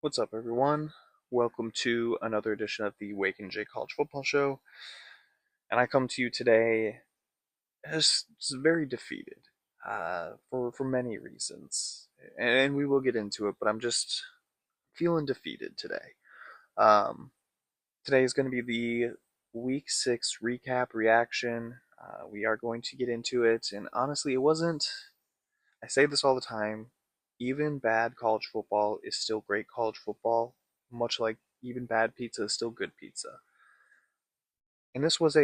What's up, everyone? Welcome to another edition of the Wake and J College Football Show. And I come to you today as very defeated for many reasons. And we will get into it, but I'm just feeling defeated today. Um, Today is going to be the Week 6 recap reaction. We are going to get into it. And honestly, it wasn't, I say this all the time, even bad college football is still great college football, much like even bad pizza is still good pizza. And it was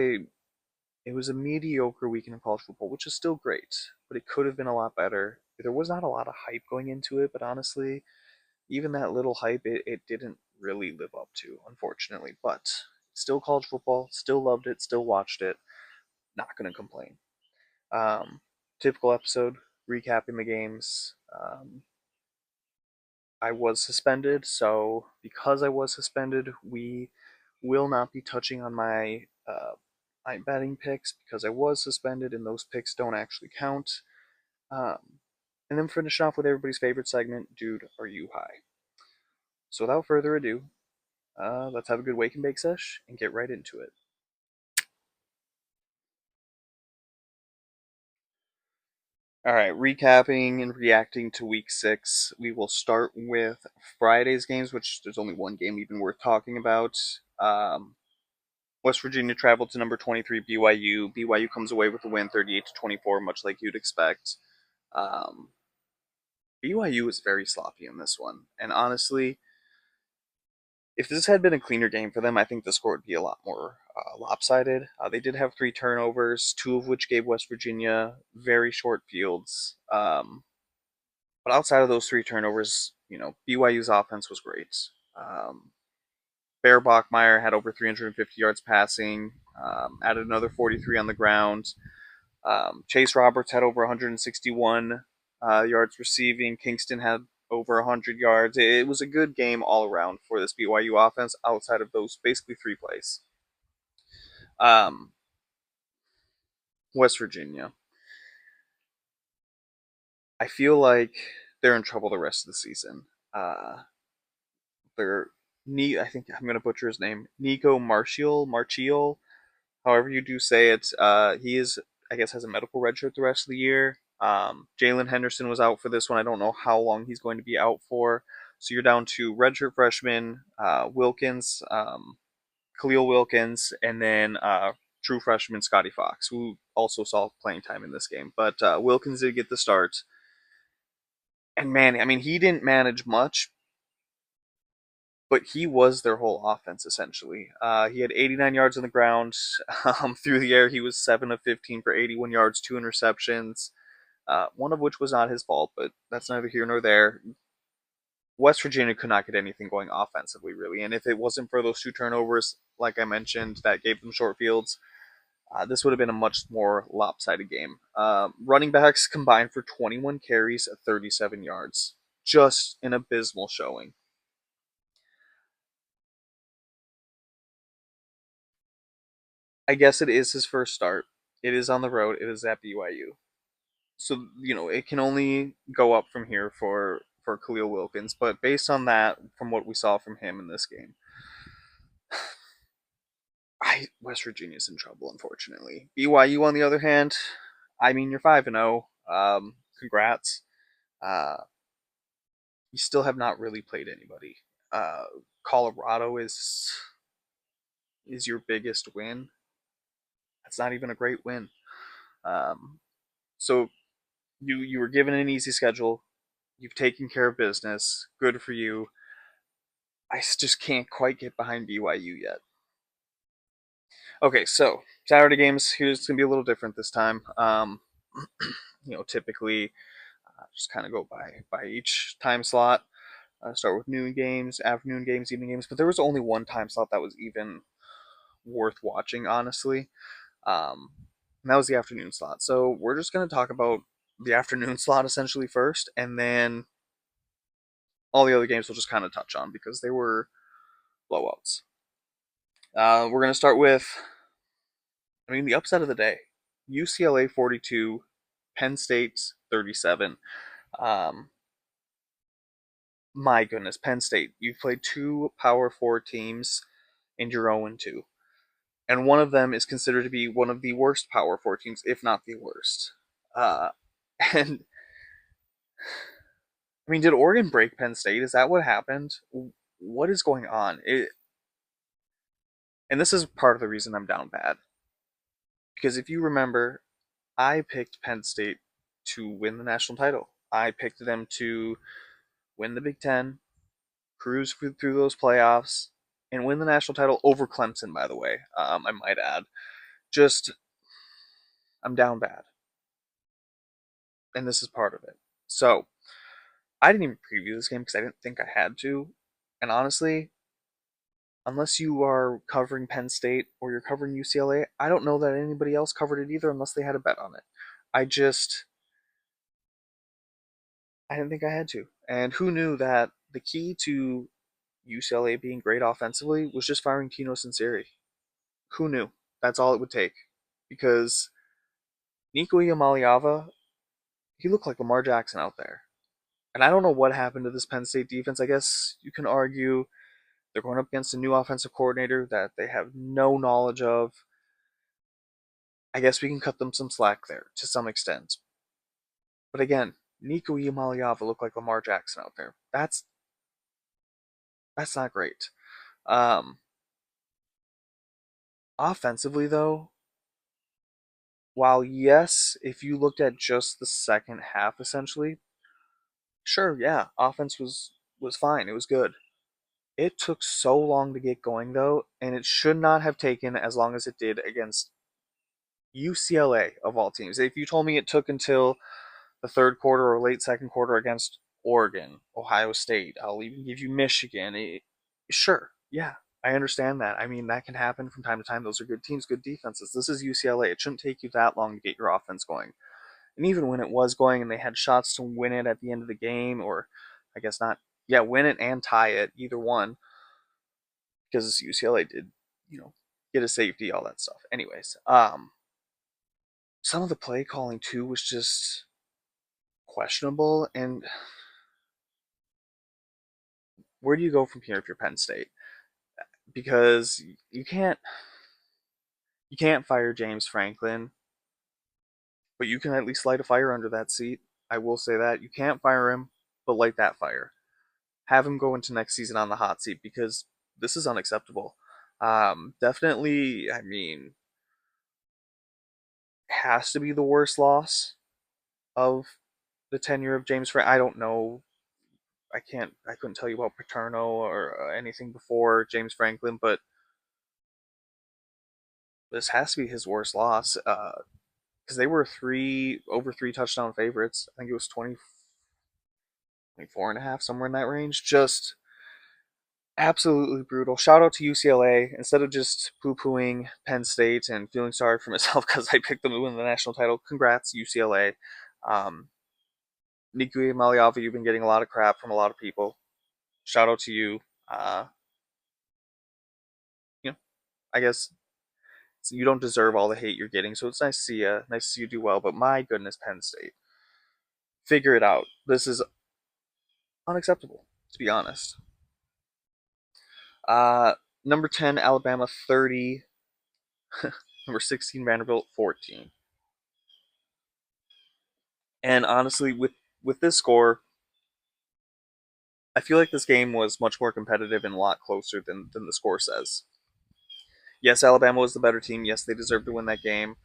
a mediocre weekend of college football, which is still great, but it could have been a lot better. There was not a lot of hype going into it, but honestly, even that little hype, it didn't really live up to, unfortunately. But still college football, still loved it, still watched it. Not gonna complain. Um, Typical episode, recapping the games. I was suspended, so because I was suspended, we will not be touching on my betting picks because I was suspended and those picks don't actually count. Um, and then finish off with everybody's favorite segment, Dude, Are You High? So without further ado, let's have a good wake and bake sesh and get right into it. All right, recapping and reacting to week 6, we will start with Friday's games, which there's only one game even worth talking about. West Virginia traveled to number 23 BYU. BYU comes away with a win 38-24, much like you'd expect. Um, BYU was very sloppy in this one. And honestly, if this had been a cleaner game for them, I think the score would be a lot more lopsided. They did have 3 turnovers, 2 of which gave West Virginia very short fields. But outside of those 3 turnovers, BYU's offense was great. Bear Bachmeyer had over 350 yards passing, added another 43 on the ground. Chase Roberts had over 161 yards receiving. Kingston had over 100 yards. It was a good game all around for this BYU offense outside of those basically 3 plays. Um, West Virginia. I feel like they're in trouble the rest of the season. They're I think I'm going to butcher his name. Nico Marchiol, however you do say it. He is, I guess, has a medical redshirt the rest of the year. Jalen Henderson was out for this one. I don't know how long he's going to be out for. So you're down to redshirt freshman Wilkins, Khalil Wilkins, and then true freshman Scotty Fox, who also saw playing time in this game. But Wilkins did get the start. And man, I mean, he didn't manage much, but he was their whole offense essentially. He had 89 yards on the ground. Through the air, he was 7 of 15 for 81 yards, 2 interceptions, one of which was not his fault, but that's neither here nor there. West Virginia could not get anything going offensively, really. And if it wasn't for those 2 turnovers, like I mentioned, that gave them short fields, this would have been a much more lopsided game. Running backs combined for 21 carries at 37 yards. Just an abysmal showing. I guess it is his first start. It is on the road. It is at BYU. So it can only go up from here for Khalil Wilkins. But based on that, from what we saw from him in this game, West Virginia's in trouble, unfortunately. BYU, on the other hand, I mean, you're 5-0. Congrats. Uh, you still have not really played anybody. Uh, Colorado is your biggest win. That's not even a great win. Um, so you were given an easy schedule. You've taken care of business. Good for you. I just can't quite get behind BYU yet. Okay, so Saturday games. Here's gonna be a little different this time. Typically just kind of go by each time slot. Start with noon games, afternoon games, evening games. But there was only one time slot that was even worth watching, honestly. Um, and that was the afternoon slot. So we're just gonna talk about the afternoon slot essentially first, and then all the other games we'll just kind of touch on because they were blowouts. We're going to start with, the upset of the day. UCLA 42, Penn State 37. Um, My goodness, Penn State. You've played two Power Four teams and you're 0-2. And one of them is considered to be one of the worst Power Four teams, if not the worst. Uh, and I mean, did Oregon break Penn State? Is that what happened? What is going on? And this is part of the reason I'm down bad. Because if you remember, I picked Penn State to win the national title. I picked them to win the Big Ten, cruise through those playoffs, and win the national title over Clemson, by the way. I might add. Just, I'm down bad. And this is part of it. So, I didn't even preview this game because I didn't think I had to. And honestly, unless you are covering Penn State or you're covering UCLA, I don't know that anybody else covered it either unless they had a bet on it. I just, I didn't think I had to. And who knew that the key to UCLA being great offensively was just firing Tino Sinceri? Who knew? That's all it would take. Because Nico Iamaliava, he looked like Lamar Jackson out there. And I don't know what happened to this Penn State defense. I guess you can argue they're going up against a new offensive coordinator that they have no knowledge of. I guess we can cut them some slack there to some extent. But again, Nico Iamaliava looked like Lamar Jackson out there. That's not great. Um, Offensively, though, while yes, if you looked at just the second half, essentially, sure, yeah, offense was fine. It was good. It took so long to get going, though, and it should not have taken as long as it did against UCLA of all teams. If you told me it took until the third quarter or late second quarter against Oregon, Ohio State, I'll even give you Michigan. Sure, yeah, I understand that. I mean, that can happen from time to time. Those are good teams, good defenses. This is UCLA. It shouldn't take you that long to get your offense going. And even when it was going and they had shots to win it at the end of the game, or I guess not, yeah, win it and tie it, either one, because UCLA did, get a safety, all that stuff. Anyways, some of the play calling too was just questionable. And where do you go from here if you're Penn State? Because you can't fire James Franklin, but you can at least light a fire under that seat. I will say that you can't fire him, but light that fire. Have him go into next season on the hot seat because this is unacceptable. Definitely, I mean, has to be the worst loss of the tenure of James Franklin. I don't know. I couldn't tell you about Paterno or anything before James Franklin, but this has to be his worst loss. Because they were over three touchdown favorites. I think it was 24 and a half, somewhere in that range. Just absolutely brutal. Shout out to UCLA. Instead of just poo pooing Penn State and feeling sorry for myself because I picked them to win the national title, congrats, UCLA. Um, Niku Maliava, you've been getting a lot of crap from a lot of people. Shout out to you. Uh, you know, I guess you don't deserve all the hate you're getting, so it's nice to see you do well. But my goodness, Penn State, figure it out. This is unacceptable, to be honest. Uh, Number 10, Alabama 30. Number 16, Vanderbilt 14. And honestly, with this score, I feel like this game was much more competitive and a lot closer than the score says. Yes, Alabama was the better team. Yes, they deserved to win that game.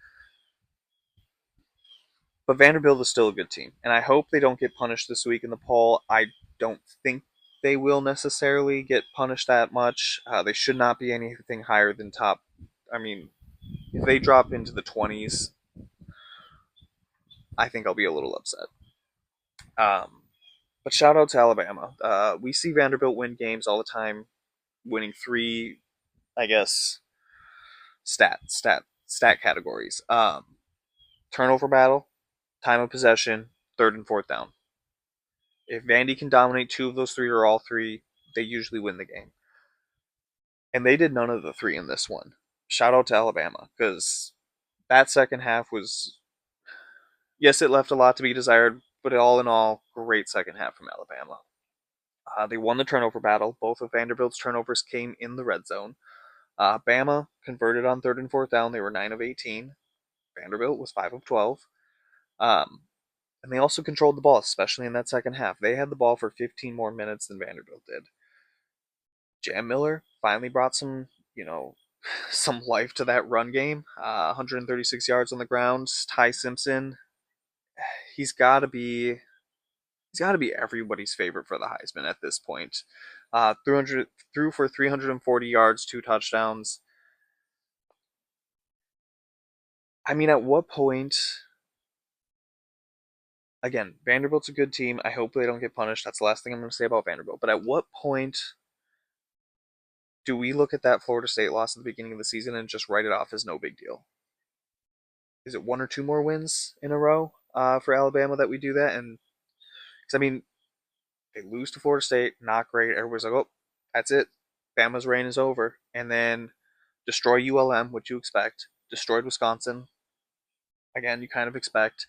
But Vanderbilt is still a good team. And I hope they don't get punished this week in the poll. I don't think they will necessarily get punished that much. They should not be anything higher than top. I mean, if they drop into the 20s, I think I'll be a little upset. Um, but shout out to Alabama. We see Vanderbilt win games all the time, winning three, I guess, stat categories. Turnover battle, time of possession, third and fourth down. If Vandy can dominate two of those three or all three, they usually win the game. And they did none of the three in this one. Shout out to Alabama because that second half was, yes, it left a lot to be desired, but all in all, great second half from Alabama. They won the turnover battle. Both of Vanderbilt's turnovers came in the red zone. Bama converted on third and fourth down. They were 9 of 18. Vanderbilt was 5 of 12. Um, and they also controlled the ball, especially in that second half. They had the ball for 15 more minutes than Vanderbilt did. Jam Miller finally brought some, some life to that run game. 136 yards on the ground. Ty Simpson, he's got to be he's got to be everybody's favorite for the Heisman at this point. 300 threw for 340 yards, 2 touchdowns. I mean, at what point? Again, Vanderbilt's a good team. I hope they don't get punished. That's the last thing I'm going to say about Vanderbilt. But at what point do we look at that Florida State loss at the beginning of the season and just write it off as no big deal? Is it one or two more wins in a row for Alabama that we do that? And because I mean, they lose to Florida State, not great. Everybody's like, oh, that's it. Bama's reign is over. And then destroy ULM, which you expect. Destroyed Wisconsin, again, you kind of expect.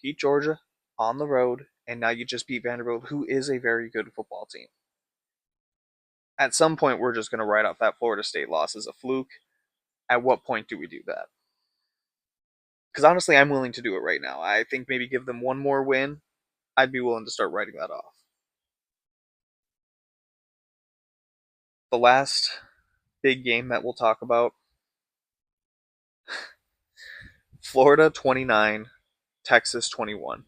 Beat Georgia on the road, and now you just beat Vanderbilt, who is a very good football team. At some point, we're just going to write off that Florida State loss as a fluke. At what point do we do that? Because honestly, I'm willing to do it right now. I think maybe give them one more win. I'd be willing to start writing that off. The last big game that we'll talk about, Florida 29, Texas 21.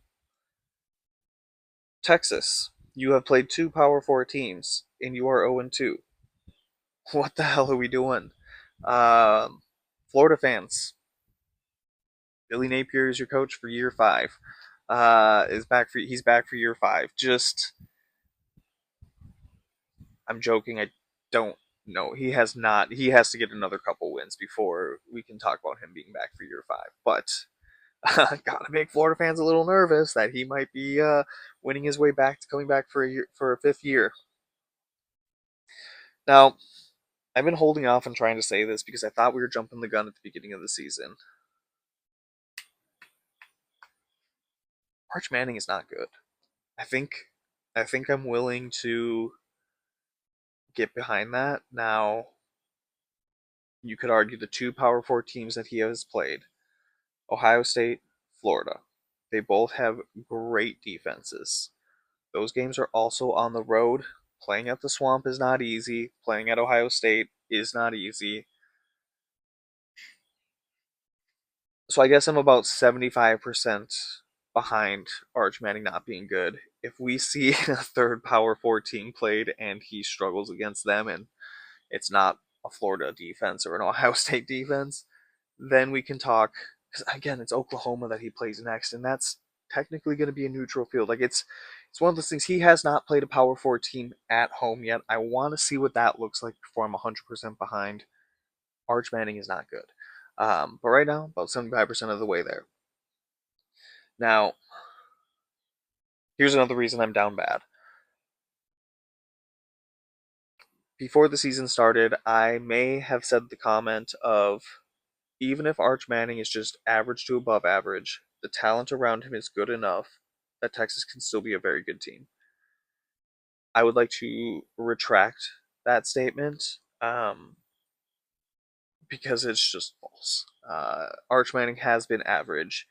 Texas, you have played two Power 4 teams, and you are 0-2. What the hell are we doing? Um, Florida fans, Billy Napier is your coach for year 5. He's back for year 5. Just I'm joking. I don't know. He has not. He has to get another couple wins before we can talk about him being back for year 5. But gotta make Florida fans a little nervous that he might be winning his way back to coming back for a 5th year. Now, I've been holding off on trying to say this because I thought we were jumping the gun at the beginning of the season. Arch Manning is not good. I think I think I'm willing to get behind that. Now, you could argue the two Power 4 teams that he has played, Ohio State, Florida. They both have great defenses. Those games are also on the road. Playing at the Swamp is not easy. Playing at Ohio State is not easy. So I guess I'm about 75% behind Arch Manning not being good. If we see a third Power 4 team played and he struggles against them and it's not a Florida defense or an Ohio State defense, then we can talk. Because again, it's Oklahoma that he plays next, and that's technically going to be a neutral field. Like it's one of those things. He has not played a Power 4 team at home yet. I want to see what that looks like before I'm 100% behind. Arch Manning is not good. But right now, about 75% of the way there. Now, here's another reason I'm down bad. Before the season started, I may have said the comment of even if Arch Manning is just average to above average, the talent around him is good enough that Texas can still be a very good team. I would like to retract that statement because it's just false. Arch Manning has been average.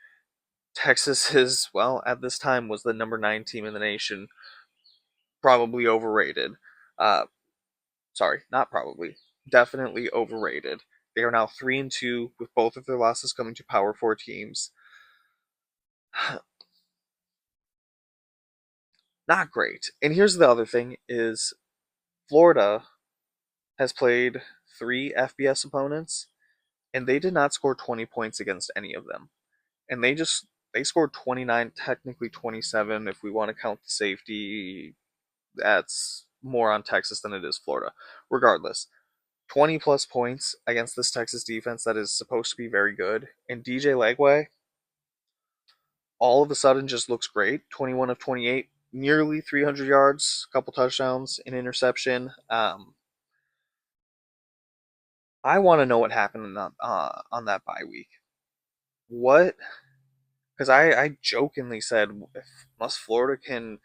Texas is, well, at this time was the number 9 team in the nation. Probably overrated. Uh, sorry, not probably. Definitely overrated. They are now 3-2 with both of their losses coming to Power 4 teams. Not great. And here's the other thing is Florida has played 3 FBS opponents and they did not score 20 points against any of them. And they scored 29, technically 27 if we want to count the safety. That's more on Texas than it is Florida. Regardless, 20 plus points against this Texas defense that is supposed to be very good. And DJ Lagway all of a sudden just looks great. 21 of 28, nearly 300 yards, a couple touchdowns, an interception. I want to know what happened on that bye week. What? Because I jokingly said, if unless Florida can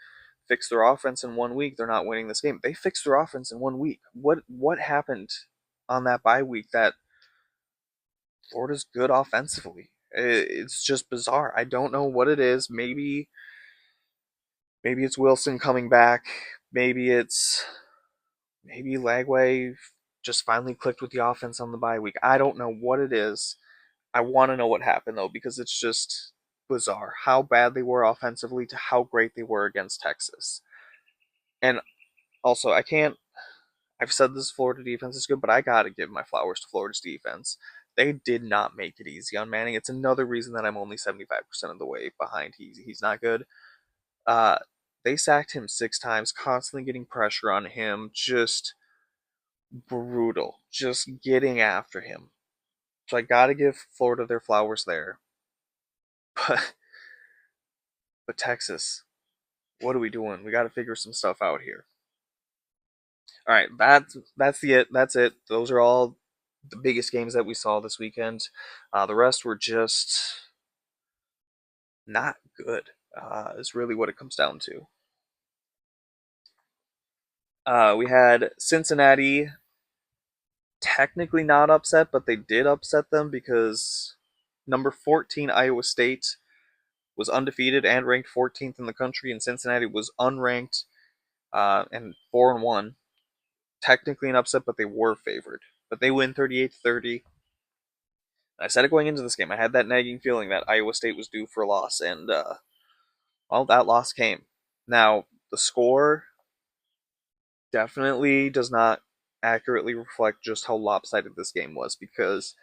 fix their offense in 1 week, they're not winning this game. They fixed their offense in 1 week. What happened on that bye week that Florida's good offensively? It's just bizarre. I don't know what it is. Maybe it's Wilson coming back. Maybe Lagway just finally clicked with the offense on the bye week. I don't know what it is. I want to know what happened though, because it's just bizarre how bad they were offensively to how great they were against Texas. And also, I can't. I've said this Florida defense is good, but I gotta give my flowers to Florida's defense. They did not make it easy on Manning. It's another reason that I'm only 75% of the way behind. He's not good. Uh, they sacked him 6 times, constantly getting pressure on him. Just brutal. Just getting after him. So I gotta give Florida their flowers there. But but Texas, what are we doing? We gotta figure some stuff out here. All right, That's it. Those are all the biggest games that we saw this weekend. The rest were just not good. Is really what it comes down to. We had Cincinnati technically not upset, but they did upset them because number 14 Iowa State was undefeated and ranked 14th in the country, and Cincinnati was unranked and 4-1. Technically an upset, but they were favored. But they win 38-30. I said it going into this game. I had that nagging feeling that Iowa State was due for a loss, and well, that loss came. Now the score definitely does not accurately reflect just how lopsided this game was because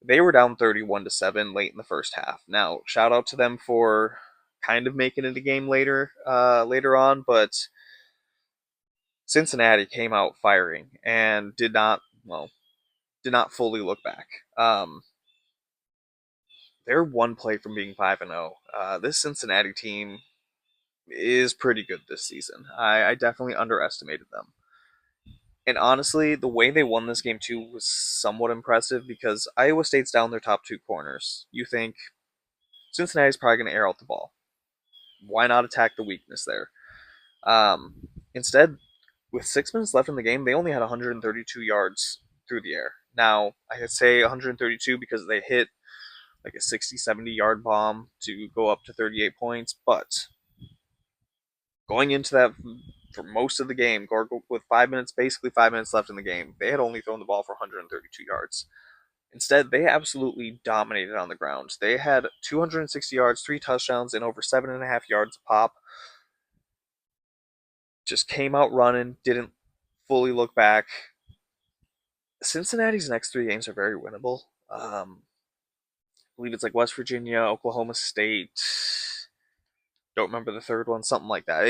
they were down 31-7 late in the first half. Now, shout out to them for kind of making it a game later on, but Cincinnati came out firing and did not fully look back. They're one play from being 5-0. This Cincinnati team is pretty good this season. I definitely underestimated them. And honestly, the way they won this game too was somewhat impressive because Iowa State's down their top 2 corners. You think Cincinnati's probably going to air out the ball. Why not attack the weakness there? Instead, with 6 minutes left in the game, they only had 132 yards through the air. Now, I could say 132 because they hit like a 60, 70 yard bomb to go up to 38 points, but going into that for most of the game, with 5 minutes, basically 5 minutes left in the game, they had only thrown the ball for 132 yards. Instead, they absolutely dominated on the ground. They had 260 yards, 3 touchdowns, and over 7.5 yards a pop. Just came out running, didn't fully look back. Cincinnati's next 3 games are very winnable. I believe it's like West Virginia, Oklahoma State. Don't remember the third one, something like that.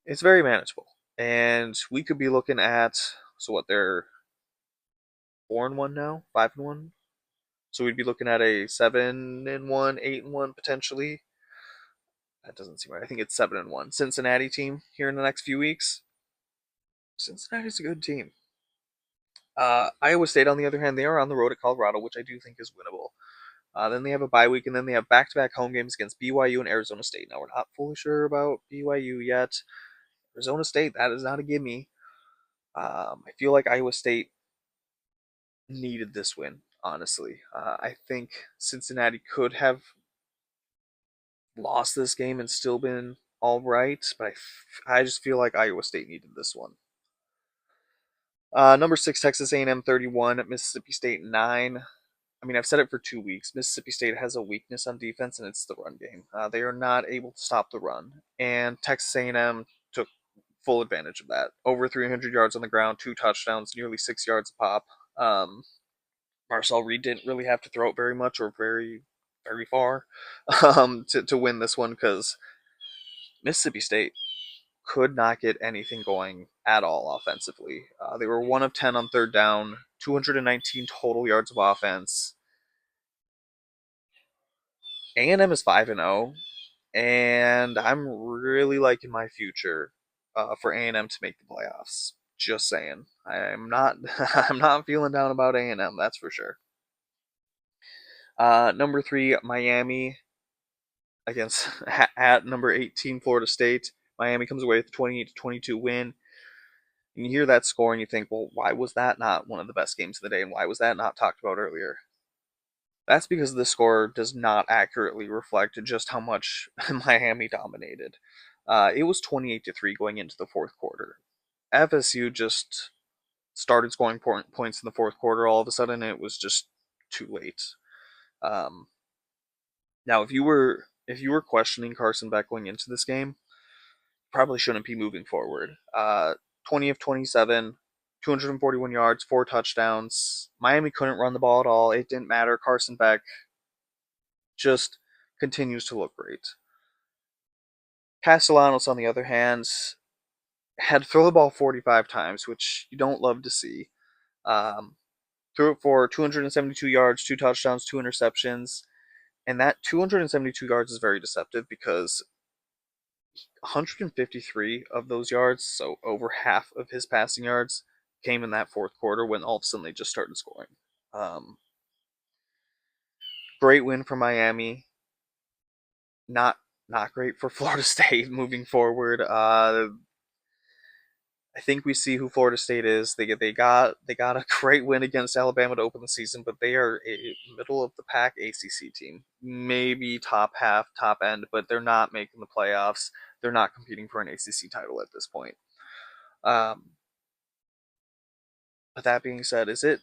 It's very manageable, and we could be looking at they're 4-1 now, 5-1. So we'd be looking at a 7-1, 8-1 potentially. That doesn't seem right. I think it's 7-1 Cincinnati team here in the next few weeks. Cincinnati's a good team. Iowa State, on the other hand, they are on the road at Colorado, which I do think is winnable. Then they have a bye week, and then they have back-to-back home games against BYU and Arizona State. Now, we're not fully sure about BYU yet. Arizona State, that is not a gimme. I feel like Iowa State needed this win, honestly. I think Cincinnati could have lost this game and still been all right, but I just feel like Iowa State needed this one. Number 6, Texas A&M 31, Mississippi State 9. I mean, I've said it for 2 weeks. Mississippi State has a weakness on defense, and it's the run game. They are not able to stop the run, and Texas A&M took full advantage of that. Over 300 yards on the ground, 2 touchdowns, nearly 6 yards a pop. Marcel Reed didn't really have to throw it very much or very far to win this one because Mississippi State could not get anything going at all offensively. They were 1 of 10 on third down, 219 total yards of offense. A&M is 5-0, and I'm really liking my future for A&M to make the playoffs. Just saying, I'm not I'm not feeling down about A&M. That's for sure. Number 3, Miami. against at number 18 Florida State. Miami comes away with a 28-22 win. And you hear that score and you think, well, why was that not one of the best games of the day, and why was that not talked about earlier? That's because the score does not accurately reflect just how much Miami dominated. It was 28-3 going into the fourth quarter. FSU just started scoring points in the fourth quarter all of a sudden, and it was just too late. Um, Now, if you were questioning Carson Beck going into this game, probably shouldn't be moving forward. 20 of 27, 241 yards, four touchdowns. Miami couldn't run the ball at all. It didn't matter. Carson Beck just continues to look great. Castellanos, on the other hand, had to throw the ball 45 times, which you don't love to see. Um, Threw it for 272 yards, two touchdowns, two interceptions. And that 272 yards is very deceptive because 153 of those yards, so over half of his passing yards, came in that fourth quarter when all of a sudden they just started scoring. Um, Great win for Miami. Not great for Florida State moving forward. I think we see who Florida State is. They got a great win against Alabama to open the season, but they are a middle of the pack ACC team, maybe top half, top end, but they're not making the playoffs. They're not competing for an ACC title at this point. Um, but that being said, is it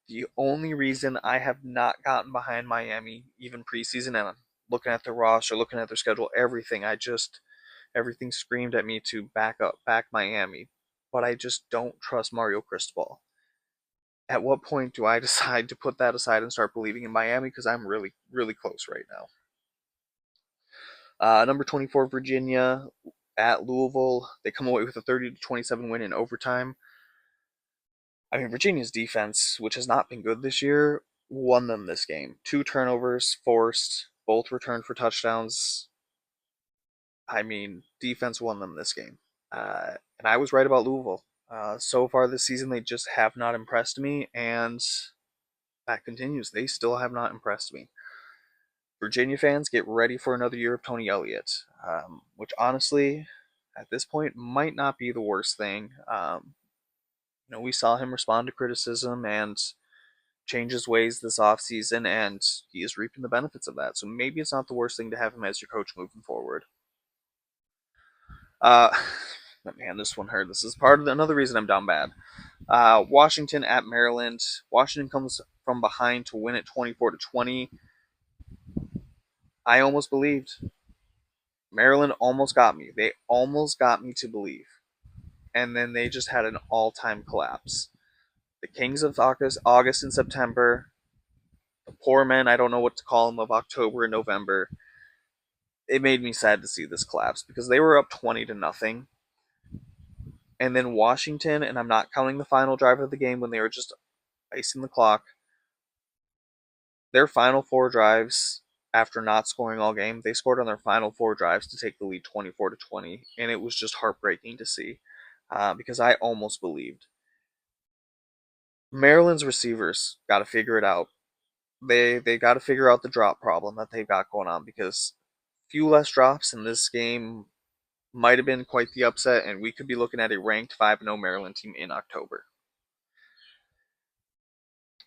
the only reason I have not gotten behind Miami even preseason? And I'm looking at their roster, looking at their schedule, everything screamed at me to back Miami, but I just don't trust Mario Cristobal. At what point do I decide to put that aside and start believing in Miami? Because I'm really, really close right now. Number 24, Virginia at Louisville. They come away with a 30-27 win in overtime. I mean, Virginia's defense, which has not been good this year, won them this game. Two turnovers forced, both returned for touchdowns. I mean, defense won them this game. And I was right about Louisville. So far this season, they just have not impressed me, and that continues. They still have not impressed me. Virginia fans, get ready for another year of Tony Elliott, which honestly, at this point, might not be the worst thing. We saw him respond to criticism and change his ways this offseason, and he is reaping the benefits of that. So maybe it's not the worst thing to have him as your coach moving forward. Uh, Man, this one hurt. This is part of another reason I'm down bad. Washington at Maryland. Washington comes from behind to win it 24-20. I almost believed. Maryland almost got me. They almost got me to believe. And then they just had an all-time collapse. The Kings of August and September, the poor men, I don't know what to call them, of October and November. It made me sad to see this collapse because they were up 20-0. And then Washington, and I'm not counting the final drive of the game when they were just icing the clock, their final four drives after not scoring all game, they scored on their final four drives to take the lead 24-20, and it was just heartbreaking to see because I almost believed. Maryland's receivers got to figure it out. They got to figure out the drop problem that they've got going on because few less drops in this game might have been quite the upset, and we could be looking at a ranked 5-0 Maryland team in October.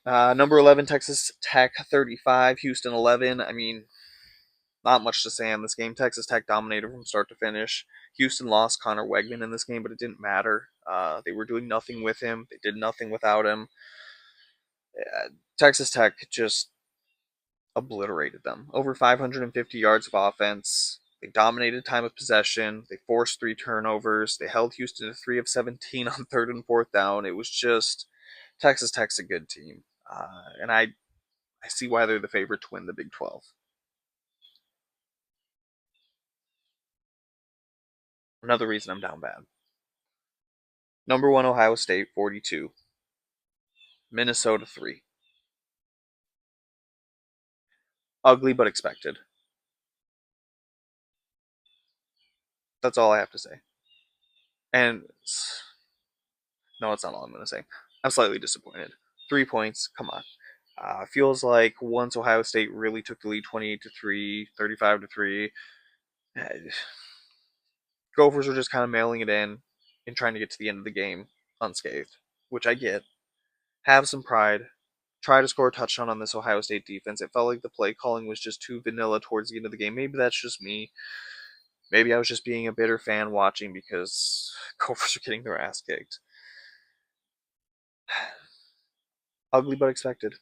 Number 11, Texas Tech 35, Houston 11. I mean, not much to say on this game. Texas Tech dominated from start to finish. Houston lost Connor Wegman in this game, but it didn't matter. They were doing nothing with him. They did nothing without him. Texas Tech just obliterated them. Over 550 yards of offense. They dominated time of possession. They forced three turnovers. They held Houston to 3 of 17 on third and fourth down. It was just Texas Tech's a good team. And I see why they're the favorite to win the Big 12. Another reason I'm down bad. Number 1, Ohio State, 42. Minnesota, 3. Ugly but expected. That's all I have to say. And no, that's not all I'm going to say. I'm slightly disappointed. 3 points, come on. Feels like once Ohio State really took the lead 28 to 3, 35 to 3, uh, Gophers were just kind of mailing it in and trying to get to the end of the game unscathed, which I get. Have some pride. Try to score a touchdown on this Ohio State defense. It felt like the play calling was just too vanilla towards the end of the game. Maybe that's just me. Maybe I was just being a bitter fan watching because Gophers are getting their ass kicked. Ugly but expected.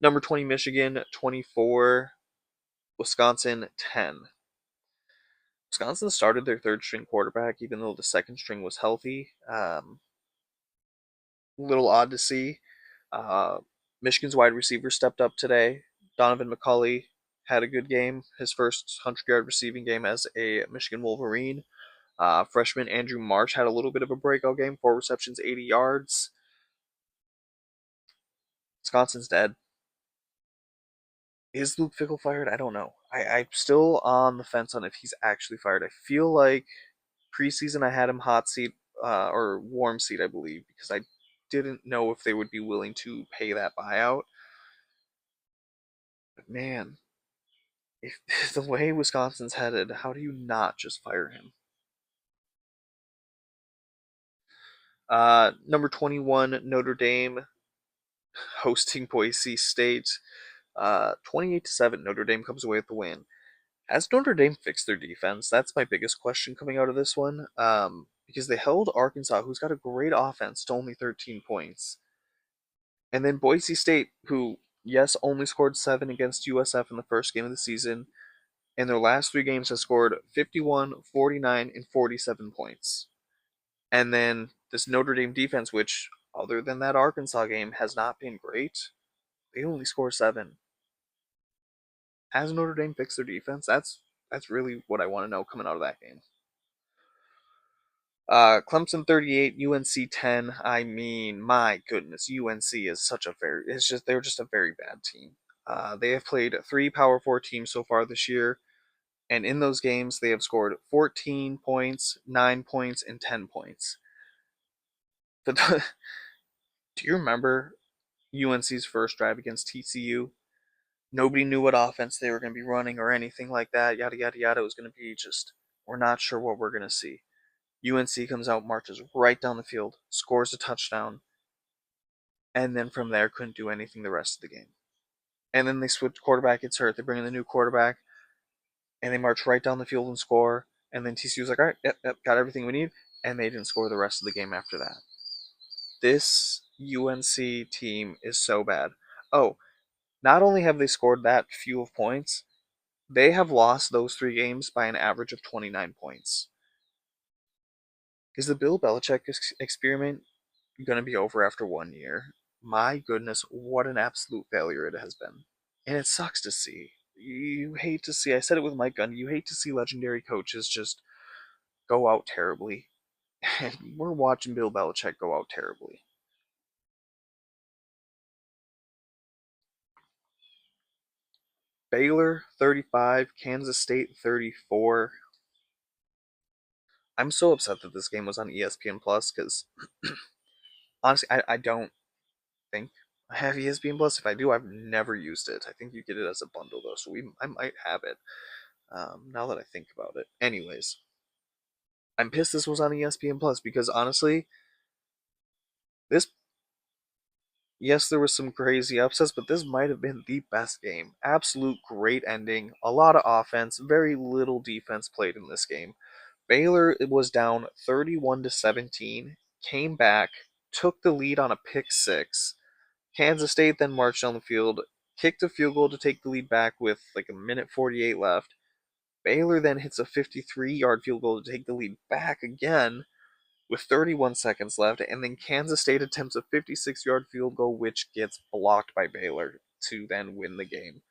Number 20, Michigan, 24, Wisconsin, 10. Wisconsin started their third string quarterback, even though the second string was healthy. A little odd to see. Uh, Michigan's wide receiver stepped up today. Donovan McCulley had a good game, his first 100-yard receiving game as a Michigan Wolverine. Freshman Andrew Marsh had a little bit of a breakout game, 4 receptions, 80 yards. Wisconsin's dead. Is Luke Fickle fired? I don't know. I'm still on the fence on if he's actually fired. I feel like preseason I had him hot seat or warm seat, I believe, because I didn't know if they would be willing to pay that buyout. But man, if the way Wisconsin's headed, how do you not just fire him? Number 21, Notre Dame hosting Boise State. 28 to 7, Notre Dame comes away with the win. Has Notre Dame fixed their defense? That's my biggest question coming out of this one. Because they held Arkansas, who's got a great offense, to only 13 points. And then Boise State, who, yes, only scored 7 against USF in the first game of the season, in their last 3 games has scored 51, 49, and 47 points. And then this Notre Dame defense, which, other than that Arkansas game, has not been great, they only score 7. Has Notre Dame fixed their defense? That's really what I want to know coming out of that game. Clemson 38, UNC 10. I mean, my goodness, UNC is such a very, it's just, they're just a very bad team. They have played 3 Power 4 teams so far this year, and in those games, they have scored 14 points, 9 points, and 10 points. But do you remember UNC's first drive against TCU? Nobody knew what offense they were going to be running or anything like that, yada, yada, yada. It was going to be just, we're not sure what we're going to see. UNC comes out, marches right down the field, scores a touchdown, and then from there couldn't do anything the rest of the game. And then they switch quarterback, gets hurt. They bring in the new quarterback, and they march right down the field and score. And then TCU's like, all right, yep, got everything we need. And they didn't score the rest of the game after that. This UNC team is so bad. Oh, not only have they scored that few of points, they have lost those 3 games by an average of 29 points. Is the Bill Belichick experiment going to be over after 1 year? My goodness, what an absolute failure it has been. And it sucks to see. You hate to see, I said it with Mike Gundy, you hate to see legendary coaches just go out terribly. And we're watching Bill Belichick go out terribly. Baylor 35, Kansas State 34. I'm so upset that this game was on ESPN Plus because honestly, I don't think I have ESPN Plus. If I do, I've never used it. I think you get it as a bundle though, so I might have it. Now that I think about it. Anyways, I'm pissed this was on ESPN Plus because honestly, this yes, there was some crazy upsets, but this might have been the best game. Absolute great ending. A lot of offense, very little defense played in this game. Baylor was down 31 to 17, came back, took the lead on a pick six. Kansas State then marched down the field, kicked a field goal to take the lead back with like a minute 48 left. Baylor then hits a 53-yard field goal to take the lead back again with 31 seconds left, and then Kansas State attempts a 56-yard field goal, which gets blocked by Baylor to then win the game.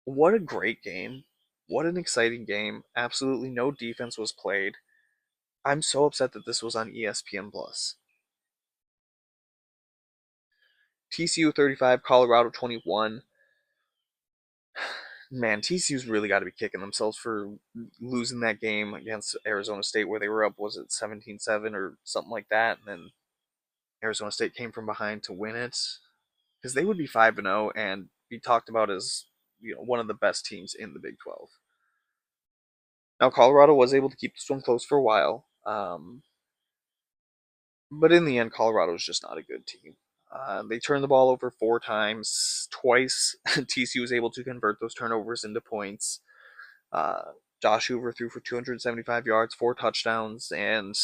What a great game. What an exciting game. Absolutely no defense was played. I'm so upset that this was on ESPN Plus. TCU 35, Colorado 21. Man, TCU's really got to be kicking themselves for losing that game against Arizona State where they were up, was it 17-7 or something like that? And then Arizona State came from behind to win it because they would be 5-0 and be talked about as one of the best teams in the Big 12. Now Colorado was able to keep this one close for a while, but in the end, Colorado was just not a good team. They turned the ball over 4 times. Twice, TCU was able to convert those turnovers into points. Uh, Josh Hoover threw for 275 yards, 4 touchdowns, and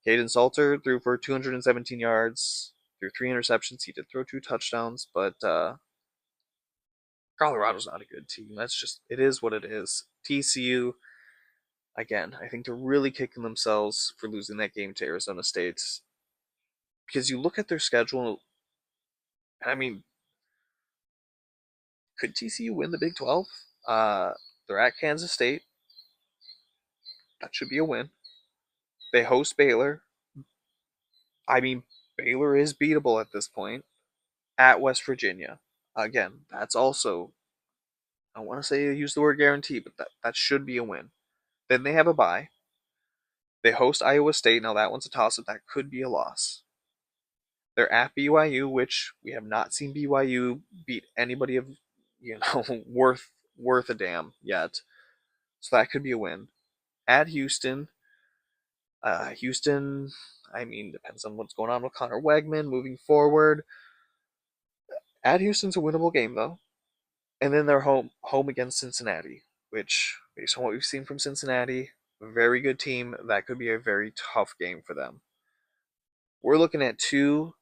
Caden Salter threw for 217 yards, threw 3 interceptions. He did throw 2 touchdowns, but Colorado's not a good team. That's just, it is what it is. TCU, again, I think they're really kicking themselves for losing that game to Arizona State because you look at their schedule, and I mean, could TCU win the Big 12? They're at Kansas State. That should be a win. They host Baylor. I mean, Baylor is beatable at this point. At West Virginia. Again, that's also, I want to say use the word guarantee, but that should be a win. Then they have a bye. They host Iowa State. Now that one's a toss up. That could be a loss. They're at BYU, which we have not seen BYU beat anybody of worth a damn yet. So that could be a win. At Houston, Houston. I mean, depends on what's going on with Connor Wegman moving forward. At Houston's a winnable game though, and then they're home against Cincinnati, which based on what we've seen from Cincinnati, a very good team. That could be a very tough game for them. We're looking at two.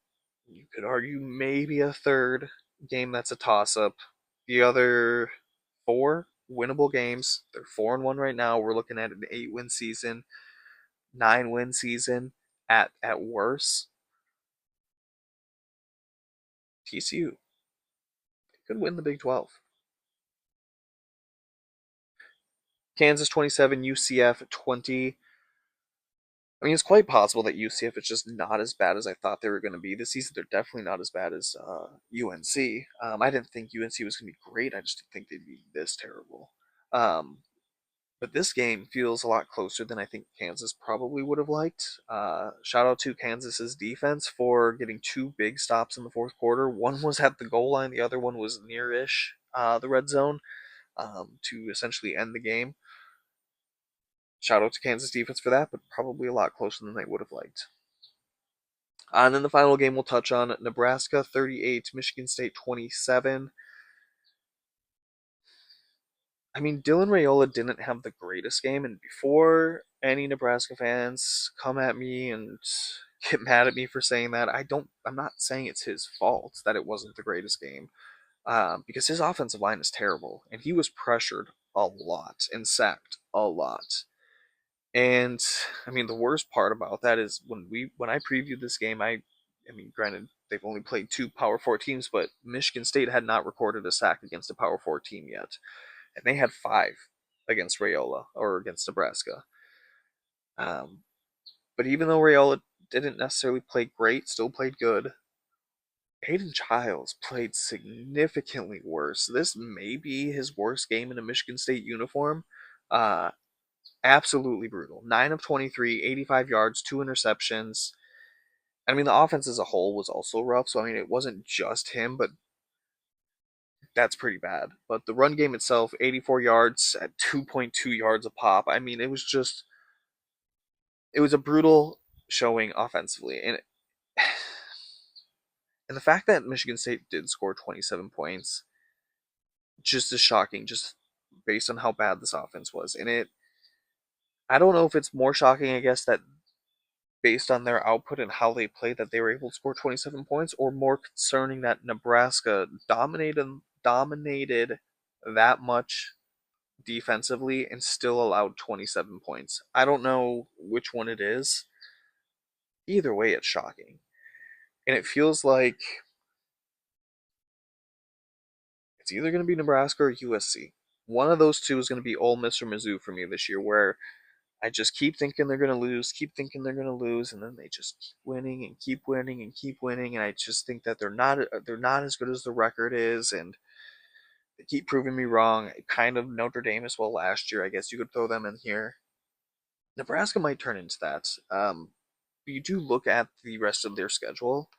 You could argue maybe a third game that's a toss up. The other 4 winnable games. They're 4-1 right now. We're looking at an 8-win season, 9-win season at worst. TCU could win the Big 12. Kansas 27, UCF 20. I mean, it's quite possible that UCF is just not as bad as I thought they were going to be this season. They're definitely not as bad as UNC. I didn't think UNC was going to be great. I just didn't think they'd be this terrible. Um, but this game feels a lot closer than I think Kansas probably would have liked. Shout out to Kansas's defense for getting 2 big stops in the fourth quarter. One was at the goal line, the other one was near-ish the red zone to essentially end the game. Shout out to Kansas defense for that, but probably a lot closer than they would have liked. And then the final game we'll touch on Nebraska 38, Michigan State 27. I mean, Dylan Raiola didn't have the greatest game, and before any Nebraska fans come at me and get mad at me for saying that, I'm not saying it's his fault that it wasn't the greatest game, because his offensive line is terrible, and he was pressured a lot and sacked a lot. And I mean, the worst part about that is when I previewed this game, I mean, granted they've only played 2 Power 4 teams, but Michigan State had not recorded a sack against a Power 4 team yet, and they had 5 against Rayola or against Nebraska. Um, but even though Rayola didn't necessarily play great, still played good. Hayden Childs played significantly worse. This may be his worst game in a Michigan State uniform. Uh, Absolutely brutal. 9 of 23, 85 yards, 2 interceptions. I mean, the offense as a whole was also rough, so I mean, it wasn't just him, but that's pretty bad. But the run game itself, 84 yards at 2.2 yards a pop. I mean, it was a brutal showing offensively, and the fact that Michigan State did score 27 points just is shocking, just based on how bad this offense was. I don't know if it's more shocking, I guess, that based on their output and how they played that they were able to score 27 points, or more concerning that Nebraska dominated that much defensively and still allowed 27 points. I don't know which one it is. Either way, it's shocking. And it feels like it's either going to be Nebraska or USC. One of those two is going to be Ole Miss or Mizzou for me this year, where I just keep thinking they're going to lose, keep thinking they're going to lose, and then they just keep winning and keep winning and keep winning. And I just think that they're not as good as the record is, and they keep proving me wrong. Kind of Notre Dame as well last year. I guess you could throw them in here. Nebraska might turn into that. But you do look at the rest of their schedule.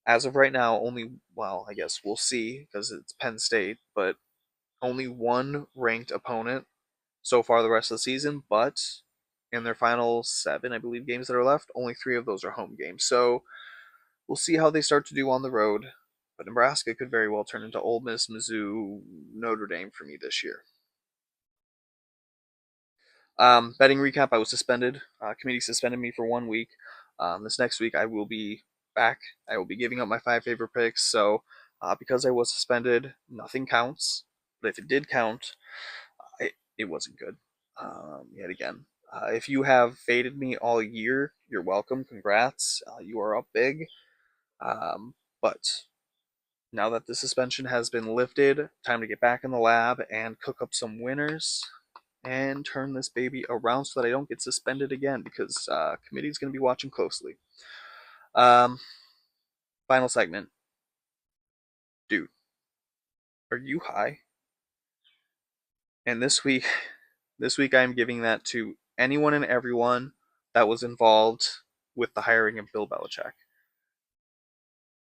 As of right now, only, well, I guess we'll see because it's Penn State, but only one ranked opponent so far the rest of the season, but in their final seven, I believe, games that are left, only three of those are home games. So we'll see how they start to do on the road. But Nebraska could very well turn into Ole Miss, Mizzou, Notre Dame for me this year. Betting recap: I was suspended. Committee suspended me for 1 week. This next week I will be back. I will be giving up my five favorite picks. So because I was suspended, nothing counts. But if it did count, it wasn't good. Yet again, if you have faded me all year, you're welcome. Congrats. You are up big. But now that the suspension has been lifted, time to get back in the lab and cook up some winners and turn this baby around so that I don't get suspended again because committee's going to be watching closely. Um, Final segment. Dude, are you high? And this week I'm giving that to anyone and everyone that was involved with the hiring of Bill Belichick.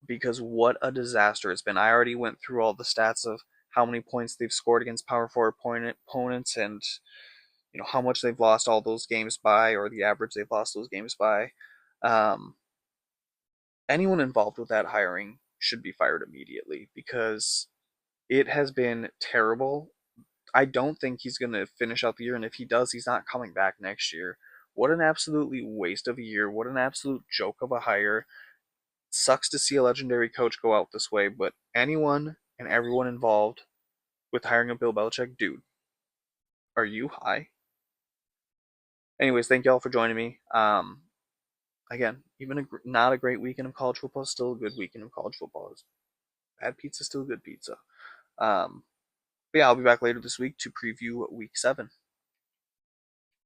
Because what a disaster it's been. I already went through all the stats of how many points they've scored against power forward opponents and how much they've lost all those games by, or the average they've lost those games by. Um, Anyone involved with that hiring should be fired immediately because it has been terrible. I don't think he's going to finish out the year, and if he does, he's not coming back next year. What an absolutely waste of a year. What an absolute joke of a hire. Sucks to see a legendary coach go out this way, but anyone and everyone involved with hiring a Bill Belichick, dude, are you high? Anyways, thank y'all for joining me. Again, even not a great weekend of college football is still a good weekend of college football. Bad pizza is still good pizza. But yeah, I'll be back later this week to preview week 7.